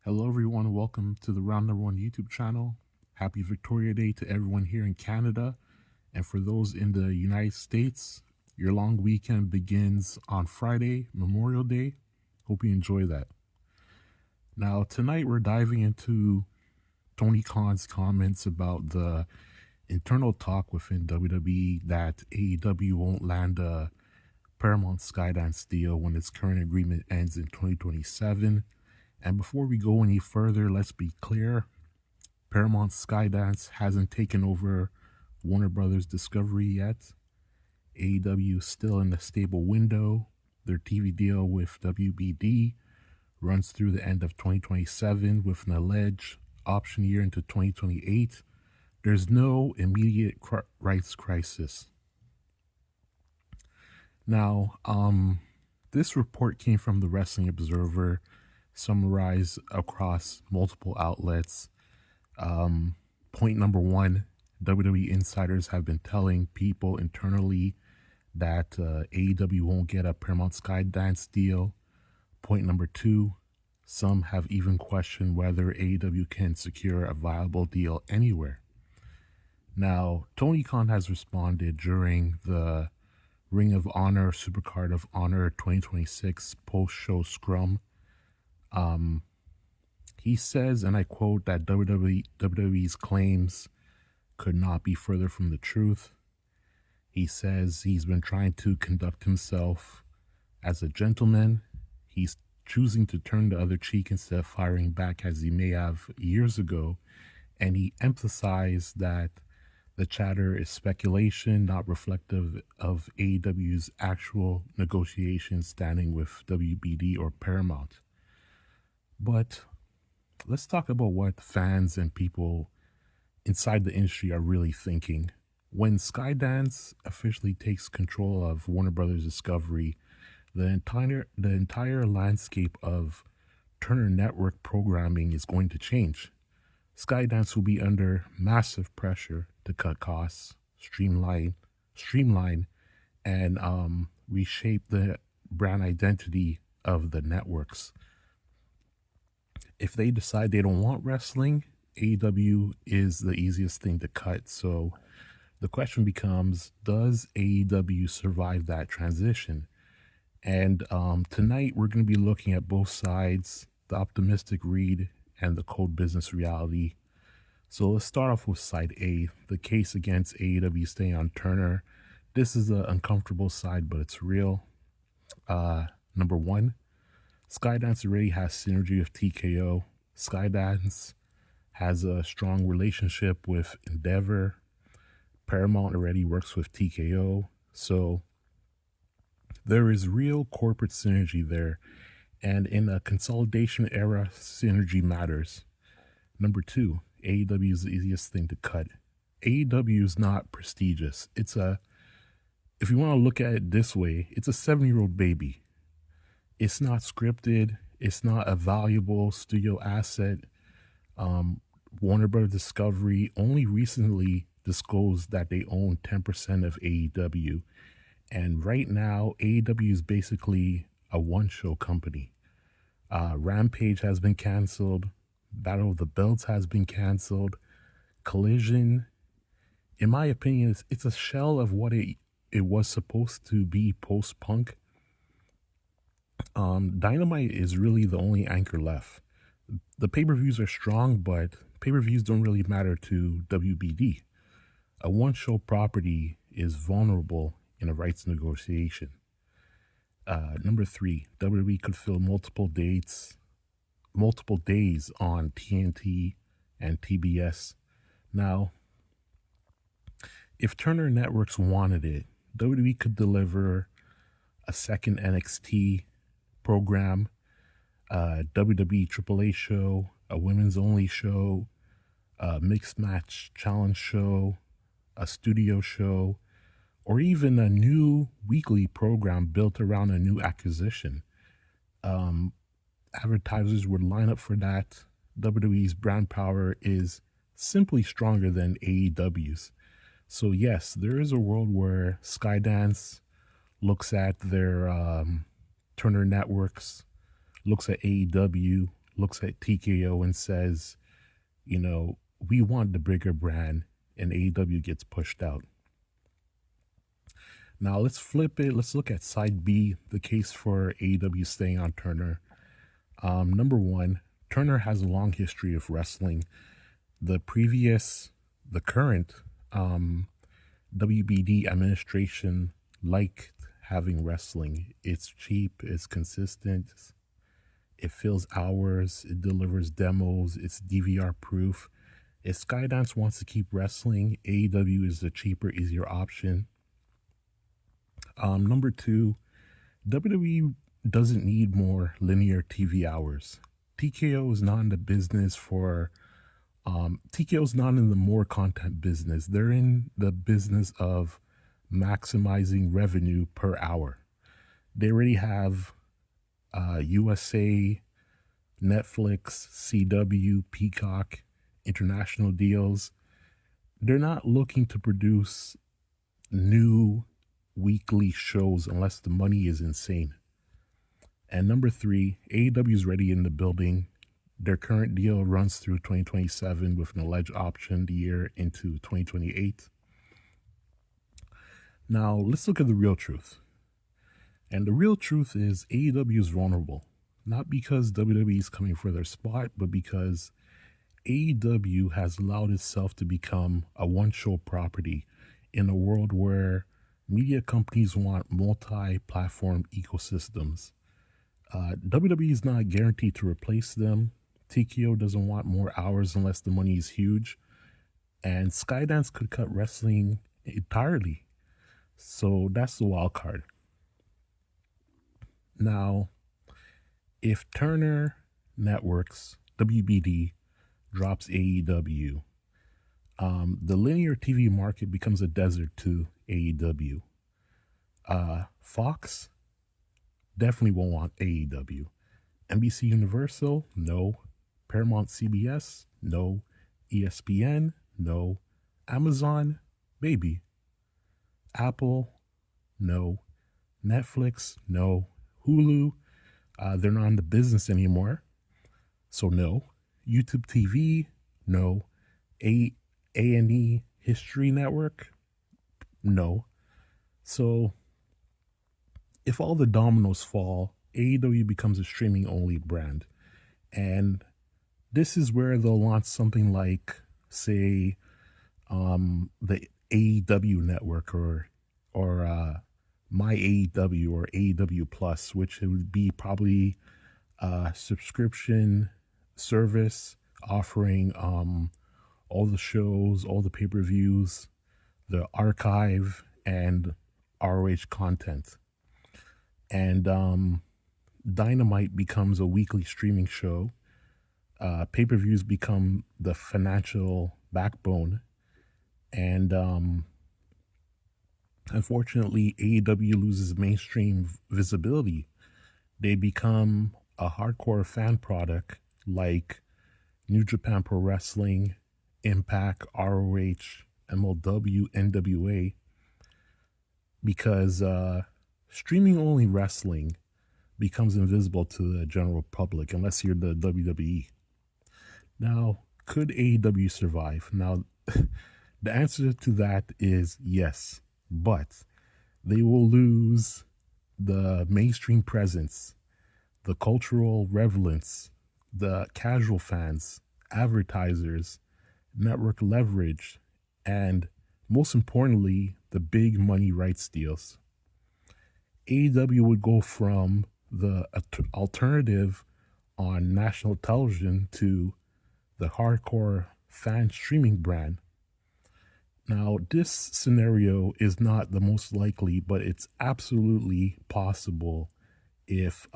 Hello, everyone. Welcome to the Round No.1 YouTube channel. Happy Victoria Day to everyone here in Canada. And for those in the United States, your long weekend begins on Friday, Memorial Day. Hope you enjoy that. Now, tonight we're diving into Tony Khan's comments about the internal talk within WWE that AEW won't land a Paramount Skydance deal when its current agreement ends in 2027. And before we go any further, let's be clear. Paramount Skydance hasn't taken over Warner Brothers Discovery yet. AEW is still in a stable window. Their TV deal with WBD runs through the end of 2027 with an alleged option year into 2028. There's no immediate rights crisis. Now, this report came from the Wrestling Observer, summarized across multiple outlets. Point number one, WWE insiders have been telling people internally that AEW won't get a Paramount Skydance deal. Point number two, some have even questioned whether AEW can secure a viable deal anywhere. Now, Tony Khan has responded during the Ring of Honor Supercard of Honor 2026 post-show scrum. He says, and I quote, that WWE's claims could not be further from the truth. He says he's been trying to conduct himself as a gentleman. He's choosing to turn the other cheek instead of firing back as he may have years ago. And he emphasized that the chatter is speculation, not reflective of AEW's actual negotiation standing with WBD or Paramount. But let's talk about what fans and people inside the industry are really thinking. When Skydance officially takes control of Warner Brothers Discovery, the entire landscape of Turner Network programming is going to change. Skydance will be under massive pressure to cut costs, streamline, and reshape the brand identity of the networks. If they decide they don't want wrestling, AEW is the easiest thing to cut. So the question becomes, does AEW survive that transition? And tonight we're going to be looking at both sides, the optimistic read and the cold business reality. So let's start off with side A, the case against AEW staying on Turner. This is an uncomfortable side, but it's real. Number one, Skydance already has synergy with TKO. Skydance has a strong relationship with Endeavor. Paramount already works with TKO. So there is real corporate synergy there. And in a consolidation era, synergy matters. Number two, AEW is the easiest thing to cut. AEW is not prestigious. If you want to look at it this way, it's a 7-year-old baby. It's not scripted. It's not a valuable studio asset. Warner Brothers Discovery only recently disclosed that they own 10% of AEW. And right now, AEW is basically a one-show company. Rampage has been canceled. Battle of the Belts has been canceled. Collision, in my opinion, it's a shell of what it was supposed to be post-Punk. Dynamite is really the only anchor left. The pay-per-views are strong, but pay-per-views don't really matter to WBD. A one-show property is vulnerable in a rights negotiation. Number three, WWE could fill multiple days on TNT and TBS. Now, if Turner Networks wanted it, WWE could deliver a second NXT program, a WWE AAA show, a women's only show, a mixed match challenge show, a studio show, or even a new weekly program built around a new acquisition. Advertisers would line up for that. WWE's brand power is simply stronger than AEW's. So yes, there is a world where Skydance looks at their Turner Networks, looks at AEW, looks at TKO and says, you know, we want the bigger brand, and AEW gets pushed out. Now let's flip it. Let's look at side B, the case for AEW staying on Turner. Number one, Turner has a long history of wrestling. The current WBD administration liked having wrestling. It's cheap, it's consistent, it fills hours, it delivers demos, it's DVR proof. If Skydance wants to keep wrestling, AEW is the cheaper, easier option. Number two, WWE doesn't need more linear TV hours. TKO is not in the business for TKO is not in the more content business. They're in the business of maximizing revenue per hour. They already have USA, Netflix, CW, Peacock, international deals. They're not looking to produce new weekly shows unless the money is insane. And number three, AEW is ready in the building. Their current deal runs through 2027 with an alleged option the year into 2028. Now, let's look at the real truth. And the real truth is AEW is vulnerable. Not because WWE is coming for their spot, but because AEW has allowed itself to become a one-show property in a world where media companies want multi-platform ecosystems. WWE is not guaranteed to replace them. TKO doesn't want more hours unless the money is huge. And Skydance could cut wrestling entirely. So that's the wild card. Now, if Turner Networks, WBD, drops AEW, the linear TV market becomes a desert to AEW. Fox definitely won't want AEW. NBC Universal, no. Paramount CBS, no. ESPN, no. Amazon, maybe. Apple, no. Netflix, no. Hulu, they're not in the business anymore, so no. YouTube TV, no. A&E History Network, no. So if all the dominoes fall, AEW becomes a streaming-only brand. And this is where they'll launch something like, say, the AEW Network or My AEW or AEW Plus, which would be probably a subscription service offering all the shows, all the pay-per-views, the archive, and ROH content. And Dynamite becomes a weekly streaming show. Pay-per-views become the financial backbone. And unfortunately, AEW loses mainstream visibility. They become a hardcore fan product like New Japan Pro Wrestling, Impact, ROH, MLW, NWA, because streaming-only wrestling becomes invisible to the general public unless you're the WWE. Now, could AEW survive? Now, the answer to that is yes, but they will lose the mainstream presence, the cultural relevance, the casual fans, advertisers, network leverage, and most importantly, the big money rights deals. AEW would go from the alternative on national television to the hardcore fan streaming brand. Now, this scenario is not the most likely, but it's absolutely possible if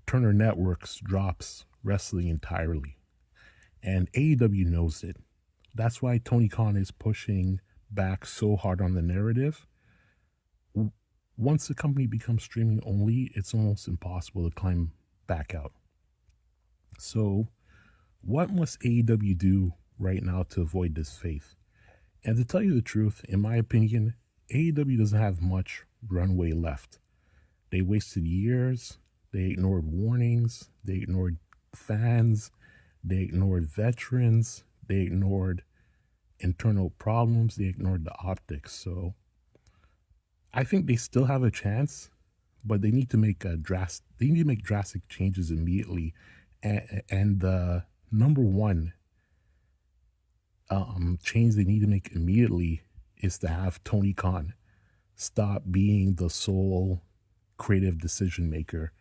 Turner Networks drops wrestling entirely. And AEW knows it. That's why Tony Khan is pushing back so hard on the narrative. Once the company becomes streaming only, it's almost impossible to climb back out. So, what must AEW do right now to avoid this fate? And to tell you the truth, in my opinion, AEW doesn't have much runway left. They wasted years. They ignored warnings. They ignored fans. They ignored veterans. They ignored internal problems. They ignored the optics. So I think they still have a chance, but they need to make drastic changes immediately. And the number one change they need to make immediately is to have Tony Khan stop being the sole creative decision maker.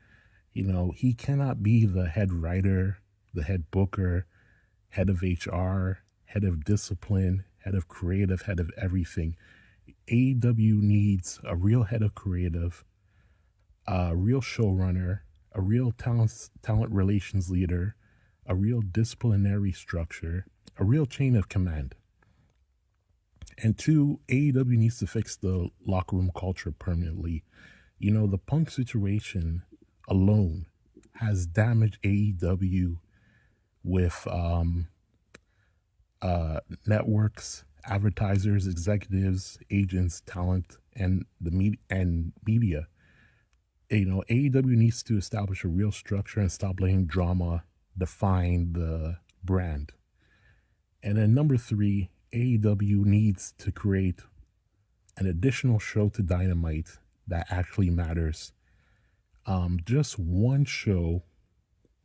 He cannot be the head writer, the head booker, head of HR, head of discipline, head of creative, head of everything. AEW needs a real head of creative, a real showrunner, a real talent relations leader, a real disciplinary structure, a real chain of command. And two, AEW needs to fix the locker room culture permanently. The Punk situation alone has damaged AEW with networks, advertisers, executives, agents, talent, and the media. AEW needs to establish a real structure and stop letting drama define the brand. And then number three, AEW needs to create an additional show to Dynamite that actually matters. Just one show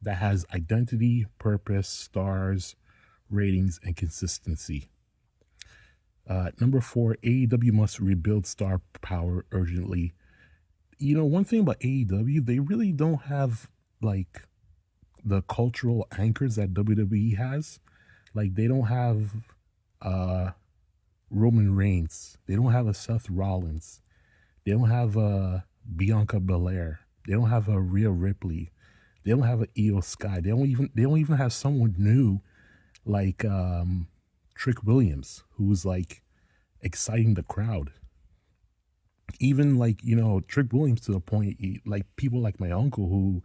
that has identity, purpose, stars, ratings, and consistency. Number four, AEW must rebuild star power urgently. One thing about AEW, they really don't have like the cultural anchors that WWE has. Like they don't have Roman Reigns. They don't have a Seth Rollins. They don't have a Bianca Belair. They don't have a Rhea Ripley. They don't have an Io Sky. They don't even have someone new like Trick Williams, who's like exciting the crowd. Even like Trick Williams, to the point like people like my uncle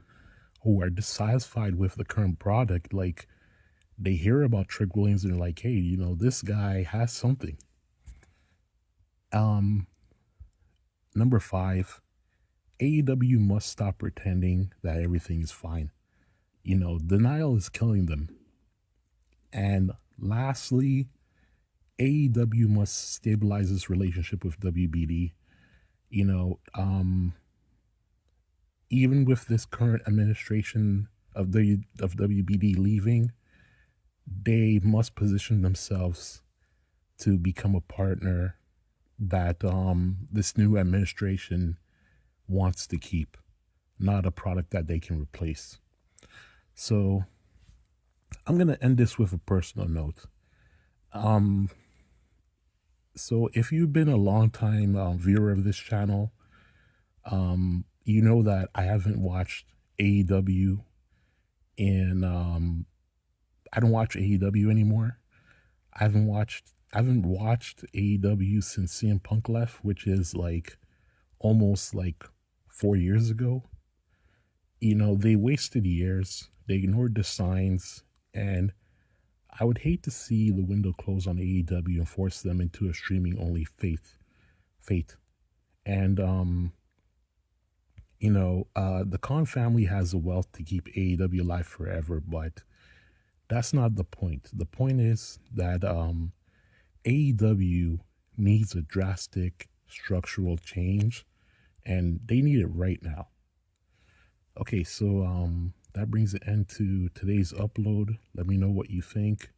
who are dissatisfied with the current product, like they hear about Trick Williams and they're like, hey, this guy has something. Number five, AEW must stop pretending that everything is fine. Denial is killing them. And lastly, AEW must stabilize its relationship with WBD. Even with this current administration of WBD leaving, they must position themselves to become a partner that this new administration wants to keep, not a product that they can replace. So I'm going to end this with a personal note. So if you've been a long time viewer of this channel, you know that I haven't watched AEW I don't watch AEW anymore. I haven't watched AEW since CM Punk left, which is like almost like 4 years ago. They wasted years. They ignored the signs, and I would hate to see the window close on AEW and force them into a streaming only fate. And the Khan family has the wealth to keep AEW alive forever, but that's not the point. The point is that AEW needs a drastic structural change, and they need it right now. Okay, so that brings an end to today's upload. Let me know what you think.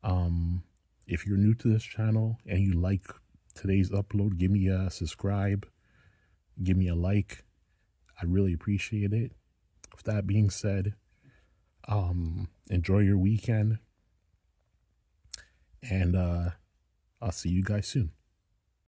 If you're new to this channel and you like today's upload, give me a subscribe, give me a like. I really appreciate it. With that being said, enjoy your weekend, and I'll see you guys soon.